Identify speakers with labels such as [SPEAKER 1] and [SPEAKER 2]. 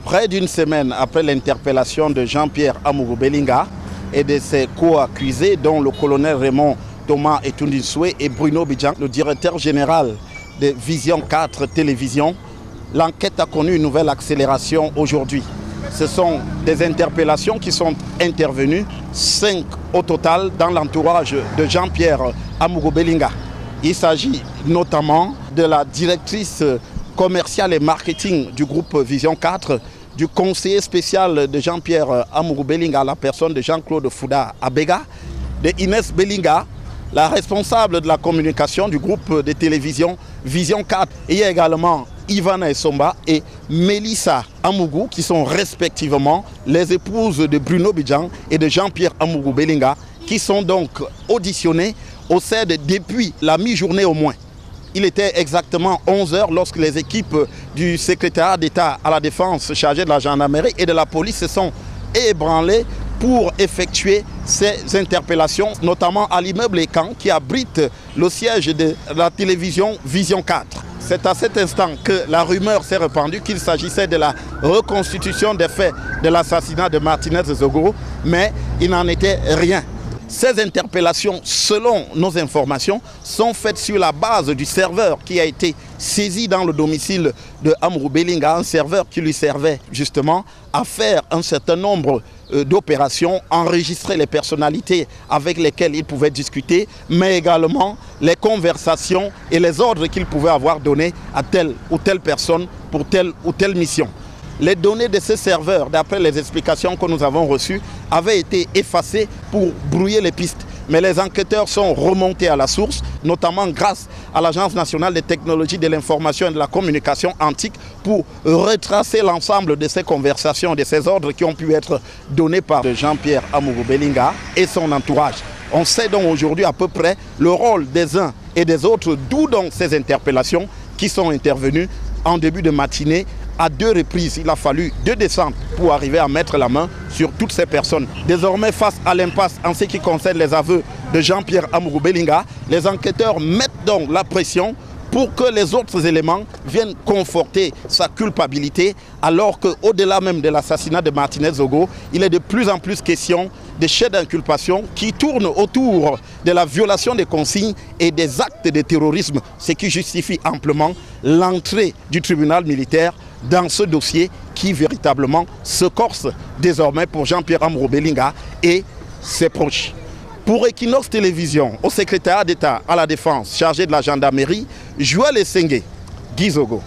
[SPEAKER 1] Près d'une semaine après l'interpellation de Jean-Pierre Amourou Belinga et de ses co-accusés, dont le colonel Raymond Thomas Etundiswe et Bruno Bidjan, le directeur général de Vision 4 Télévision, l'enquête a connu une nouvelle accélération aujourd'hui. Ce sont des interpellations qui sont intervenues, 5 au total, dans l'entourage de Jean-Pierre Amourou Belinga. Il s'agit notamment de la directrice commerciale et marketing du groupe Vision 4, du conseiller spécial de Jean-Pierre Amourou Belinga, la personne de Jean-Claude Fouda Abega, de Inès Belinga, la responsable de la communication du groupe de télévision Vision 4. Et il y a également Ivana Essomba et Mélissa Amourou, qui sont respectivement les épouses de Bruno Bidjan et de Jean-Pierre Amourou Belinga, qui sont donc auditionnés au CED depuis la mi-journée au moins. Il était exactement 11 h lorsque les équipes du secrétariat d'État à la Défense chargées de la gendarmerie et de la police se sont ébranlées pour effectuer ces interpellations, notamment à l'immeuble Ekan qui abrite le siège de la télévision Vision 4. C'est à cet instant que la rumeur s'est répandue qu'il s'agissait de la reconstitution des faits de l'assassinat de Martinez Zogo, mais il n'en était rien. Ces interpellations, selon nos informations, sont faites sur la base du serveur qui a été saisi dans le domicile de Amourou Belinga, un serveur qui lui servait justement à faire un certain nombre d'opérations, enregistrer les personnalités avec lesquelles il pouvait discuter, mais également les conversations et les ordres qu'il pouvait avoir donnés à telle ou telle personne pour telle ou telle mission. Les données de ces serveurs, d'après les explications que nous avons reçues, avaient été effacées pour brouiller les pistes. Mais les enquêteurs sont remontés à la source, notamment grâce à l'Agence nationale des technologies de l'information et de la communication antique, pour retracer l'ensemble de ces conversations, de ces ordres qui ont pu être donnés par Jean-Pierre Amourou Belinga et son entourage. On sait donc aujourd'hui à peu près le rôle des uns et des autres, d'où donc ces interpellations qui sont intervenues en début de matinée. À 2 reprises, il a fallu 2 descentes pour arriver à mettre la main sur toutes ces personnes. Désormais, face à l'impasse en ce qui concerne les aveux de Jean-Pierre Amourou Belinga, les enquêteurs mettent donc la pression pour que les autres éléments viennent conforter sa culpabilité, alors qu'au-delà même de l'assassinat de Martinez Zogo, il est de plus en plus question des chefs d'inculpation qui tournent autour de la violation des consignes et des actes de terrorisme, ce qui justifie amplement l'entrée du tribunal militaire dans ce dossier qui véritablement se corse désormais pour Jean-Pierre Amourou Belinga et ses proches. Pour Equinox Télévision, au secrétariat d'État à la Défense chargé de la gendarmerie, Joël Essengue, Guy Zogo.